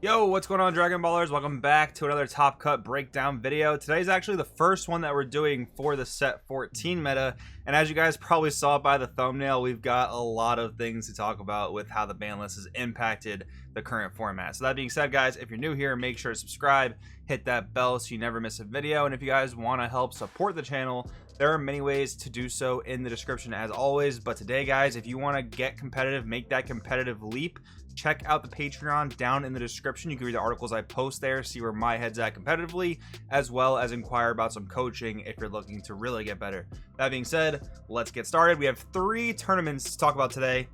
Yo, what's going on, Dragon Ballers? Welcome back to another Top Cut breakdown video. Today's actually the first one that we're doing for the set 14 meta, and as you guys probably saw by the thumbnail, we've got a lot of things to talk about with how the ban list has impacted the current format. So that being said, guys, if you're new here, make sure to subscribe, hit that bell so you never miss a video, and if you guys want to help support the channel, there are many ways to do so in the description as always. But today, guys, if you want to get competitive, make that competitive leap, check out the Patreon down in the description. You can read the articles I post there, see where my head's at competitively, as well as inquire about some coaching if you're looking to really get better. That being said, let's get started. We have 3 tournaments to talk about today.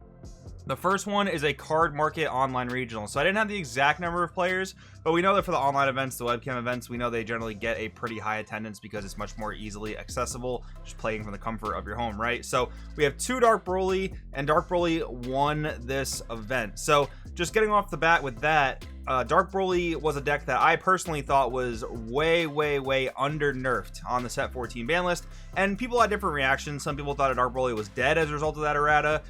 The first one is a card market online regional. So I didn't have the exact number of players, but we know that for the online events, the webcam events, we know they generally get a pretty high attendance because it's much more easily accessible, just playing from the comfort of your home, right? So we have 2 Dark Broly, and Dark Broly won this event. So just getting off the bat with that, Dark Broly was a deck that I personally thought was way under nerfed on the set 14 ban list, and people had different reactions. Some people thought Dark Broly was dead as a result of that errata.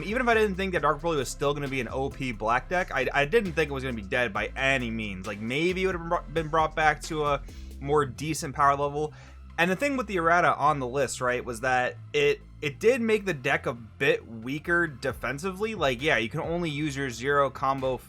Even if I didn't think that Dark Broly was still going to be an OP black deck, I didn't think it was going to be dead by any means. Like, maybe it would have been brought back to a more decent power level. And the thing with the errata on the list, right, was that it did make the deck a bit weaker defensively. Like, yeah, you can only use your 0 combo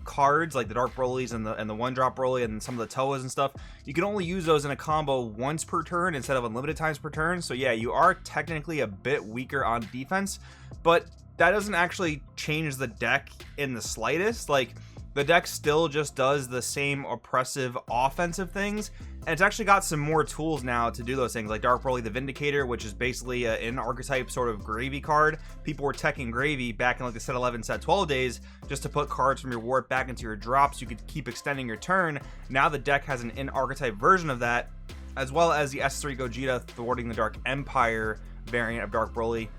cards like the Dark Brolys and the 1-drop Broly and some of the Toas and stuff. You can only use those in a combo once per turn instead of unlimited times per turn. So yeah, you are technically a bit weaker on defense, but that doesn't actually change the deck in the slightest. Like, the deck still just does the same oppressive offensive things, and it's actually got some more tools now to do those things, like Dark Broly the Vindicator, which is basically an archetype sort of gravy card. People were teching gravy back in like the set 11, set 12 days just to put cards from your warp back into your drop so you could keep extending your turn. Now the deck has an in-archetype version of that, as well as the S3 Gogeta thwarting the Dark Empire variant of Dark Broly,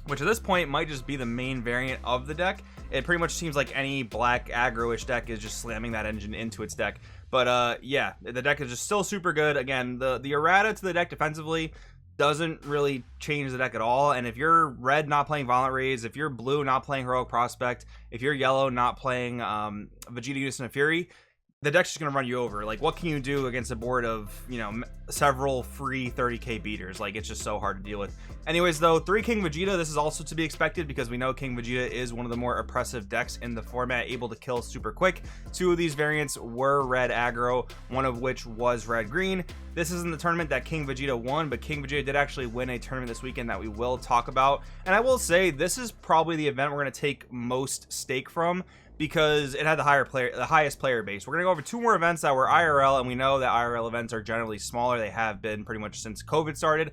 which at this point might just be the main variant of the deck. It pretty much seems like any black aggro-ish deck is just slamming that engine into its deck. But yeah, the deck is just still super good. Again, the errata to the deck defensively doesn't really change the deck at all. And if you're red not playing Violent Rays, if you're blue not playing Heroic Prospect, if you're yellow not playing Vegeta Unison of Fury, the deck's just going to run you over. Like, what can you do against a board of, you know, several free 30k beaters? Like, it's just so hard to deal with. Anyways, though, 3 King Vegeta, this is also to be expected because we know King Vegeta is one of the more oppressive decks in the format, able to kill super quick. 2 of these variants were red aggro, one of which was red green. This isn't the tournament that King Vegeta won, but King Vegeta did actually win a tournament this weekend that we will talk about. And I will say, this is probably the event we're going to take most stake from, because it had the highest player base. We're gonna go over 2 more events that were IRL, and we know that IRL events are generally smaller. They have been pretty much since COVID started.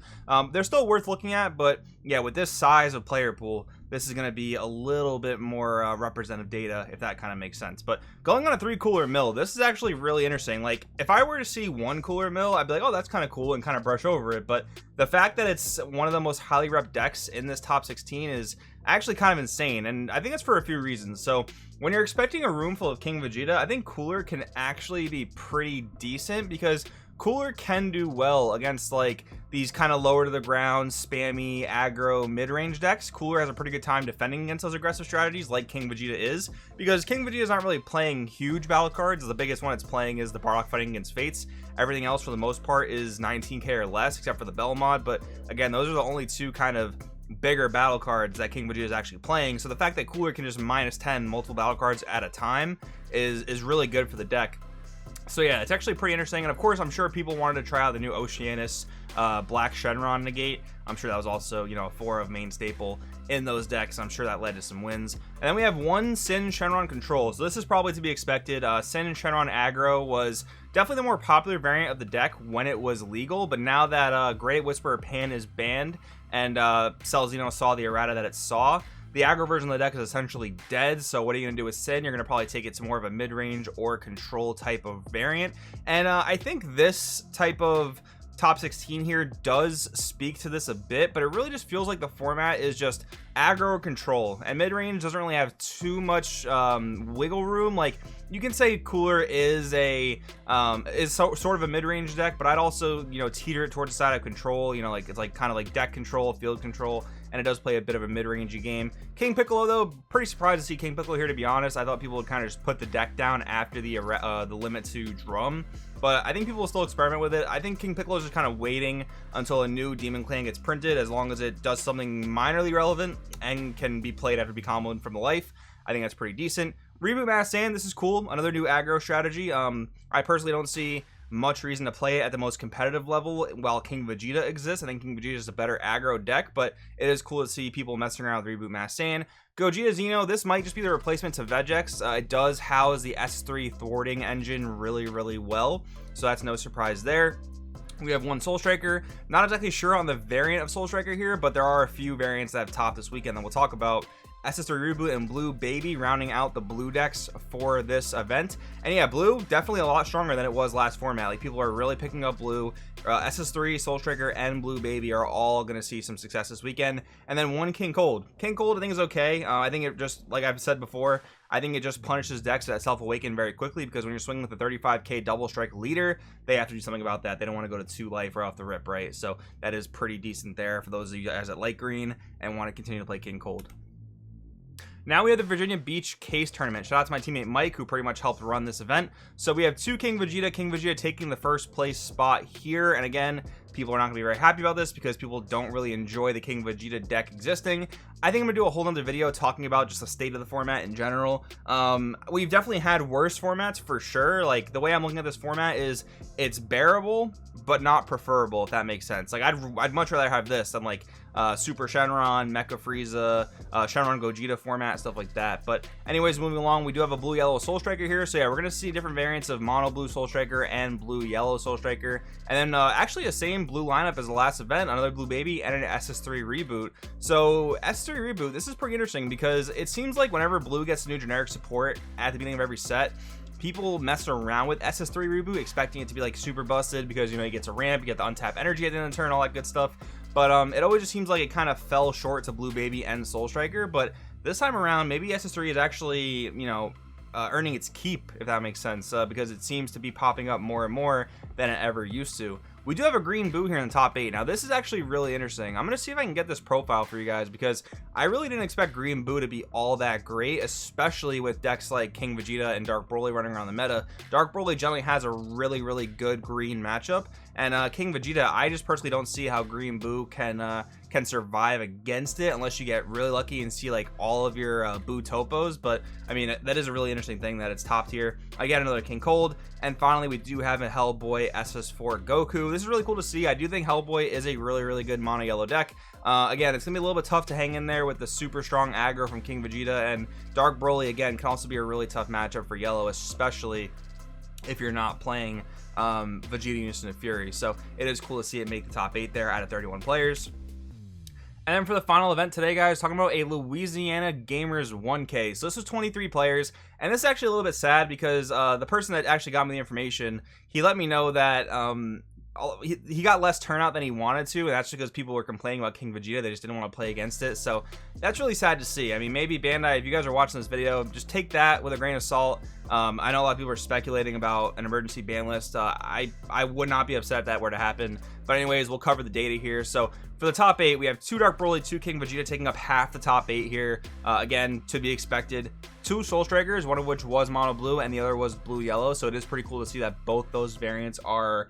They're still worth looking at, but yeah, with this size of player pool, this is gonna be a little bit more representative data, if that kind of makes sense. But going on a 3 cooler mill, this is actually really interesting. Like, if I were to see 1 cooler mill, I'd be like, oh, that's kind of cool, and kind of brush over it. But the fact that it's one of the most highly rep decks in this top 16 is actually kind of insane, and I think it's for a few reasons. So when you're expecting a room full of King Vegeta, I think Cooler can actually be pretty decent, because Cooler can do well against like these kind of lower to the ground, spammy, aggro, mid-range decks. Cooler has a pretty good time defending against those aggressive strategies like King Vegeta is, because King Vegeta is not really playing huge battle cards. The biggest one it's playing is the Bardock fighting against Fates. Everything else for the most part is 19k or less, except for the Bell mod. But again, those are the only 2 kind of bigger battle cards that King Vegeta is actually playing. So the fact that Cooler can just -10 multiple battle cards at a time is really good for the deck. So yeah, it's actually pretty interesting. And of course, I'm sure people wanted to try out the new Oceanus Black Shenron Negate. I'm sure that was also, you know, a 4 of main staple in those decks. I'm sure that led to some wins. And then we have 1 Sin Shenron Control. So this is probably to be expected. Sin and Shenron Aggro was definitely the more popular variant of the deck when it was legal. But now that Great Whisperer Pan is banned, and Celzino saw the errata that it saw, the aggro version of the deck is essentially dead. So what are you going to do with Sin? You're going to probably take it to more of a mid-range or control type of variant. And I think this type of top 16 here does speak to this a bit, but it really just feels like the format is just aggro or control, and mid-range doesn't really have too much wiggle room. Like, you can say Cooler is sort of a mid-range deck, but I'd also, you know, teeter it towards the side of control. You know, like, it's like kind of like deck control, field control, and it does play a bit of a mid-rangey game. King Piccolo, though, pretty surprised to see King Piccolo here, to be honest. I thought people would kind of just put the deck down after the limit to drum, but I think people will still experiment with it. I think King Piccolo is just kind of waiting until a new Demon Clan gets printed, as long as it does something minorly relevant and can be played after be comboed from the life. I think that's pretty decent. Reboot Mass Sand, this is cool. Another new aggro strategy. I personally don't see much reason to play it at the most competitive level while King Vegeta exists. I think King Vegeta is a better aggro deck, but it is cool to see people messing around with Reboot Mass Sand. Gogeta Xeno, this might just be the replacement to Vegex. It does house the S3 thwarting engine really well, so that's no surprise there. We have one Soul Striker. Not exactly sure on the variant of Soul Striker here, but there are a few variants that have topped this weekend that we'll talk about. SS3 Reboot and Blue Baby rounding out the blue decks for this event. And yeah, Blue definitely a lot stronger than it was last format. Like, people are really picking up Blue. SS3, Soul Striker, and Blue Baby are all going to see some success this weekend. And then one King Cold. King Cold I think is okay. I think it just, like I've said before, I think it just punishes decks that self-awaken very quickly, because when you're swinging with a 35k double strike leader, they have to do something about that. They don't want to go to 2 life right off the rip, right? So that is pretty decent there for those of you guys that like green and want to continue to play King Cold. Now we have the Virginia Beach Case Tournament. Shout out to my teammate Mike, who pretty much helped run this event. So we have 2 King Vegeta taking the first place spot here. And again, people are not going to be very happy about this because people don't really enjoy the King Vegeta deck existing. I think I'm going to do a whole other video talking about just the state of the format in general. We've definitely had worse formats for sure. Like, the way I'm looking at this format is it's bearable, but not preferable, if that makes sense. Like, I'd much rather have this than like Super Shenron, Mecha Frieza, Shenron Gogeta format, stuff like that. But anyways, moving along, we do have a blue yellow Soul Striker here. So yeah, we're gonna see different variants of mono blue Soul Striker and blue yellow Soul Striker, and then actually the same blue lineup as the last event, another Blue Baby and an SS3 Reboot. So SS3 Reboot, this is pretty interesting because it seems like whenever blue gets new generic support at the beginning of every set, people mess around with SS3 Reboot expecting it to be like super busted because, you know, you get to ramp, you get the untap energy at the end of the turn, all that good stuff. But it always just seems like it kind of fell short to Blue Baby and Soul Striker. But this time around, maybe SS3 is actually, you know, earning its keep, if that makes sense, because it seems to be popping up more and more than it ever used to. We do have a green Boo here in the top 8. Now, this is actually really interesting. I'm going to see if I can get this profile for you guys, because I really didn't expect green Boo to be all that great, especially with decks like King Vegeta and Dark Broly running around the meta. Dark Broly generally has a really good green matchup, and King Vegeta, I just personally don't see how green Boo can survive against it unless you get really lucky and see like all of your Boo topos. But I mean, that is a really interesting thing that it's topped here. Again, another King Cold, and finally we do have a Hellboy Ss4 Goku. This is really cool to see. I do think Hellboy is a really good mono yellow deck. Again, it's gonna be a little bit tough to hang in there with the super strong aggro from King Vegeta, and Dark Broly again can also be a really tough matchup for yellow, especially if you're not playing Vegeta Unison of Fury. So it is cool to see it make the top 8 there out of 31 players. And then for the final event today, guys, talking about a Louisiana Gamers 1K. So this was 23 players, and this is actually a little bit sad because the person that actually got me the information, he let me know that he got less turnout than he wanted to, and that's because people were complaining about King Vegeta. They just didn't want to play against it. So that's really sad to see. I mean, maybe Bandai, if you guys are watching this video, just take that with a grain of salt. I know a lot of people are speculating about an emergency ban list. I would not be upset if that were to happen. But anyways, we'll cover the data here. So for the top 8, we have 2 Dark Broly, 2 King Vegeta taking up half the top 8 here. Again, to be expected. 2 Soul Strikers, one of which was mono blue and the other was blue yellow. So it is pretty cool to see that both those variants are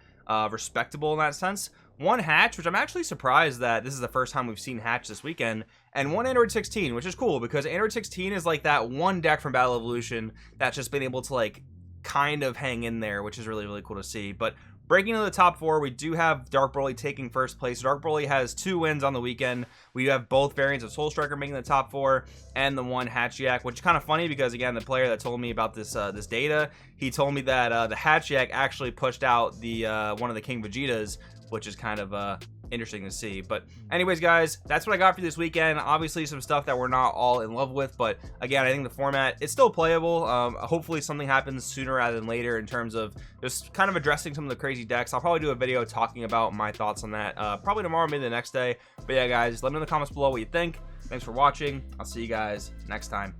respectable in that sense. 1 Hatch, which I'm actually surprised that this is the first time we've seen Hatch this weekend, and 1 Android 16, which is cool because Android 16 is like that one deck from Battle Evolution that's just been able to like kind of hang in there, which is really cool to see. But breaking into the top 4, we do have Dark Broly taking first place. Dark Broly has 2 wins on the weekend. We have both variants of Soul Striker making the top 4, and the 1 Hatchiyak, which is kind of funny because, again, the player that told me about this this data, he told me that the Hatchiyak actually pushed out the one of the King Vegetas, which is kind of interesting to see. But anyways, guys, that's what I got for this weekend. Obviously some stuff that we're not all in love with, but again, I think the format, it's still playable. Hopefully something happens sooner rather than later in terms of just kind of addressing some of the crazy decks. I'll probably do a video talking about my thoughts on that probably tomorrow, maybe the next day. But yeah, guys, let me know in the comments below what you think. Thanks for watching. I'll see you guys next time.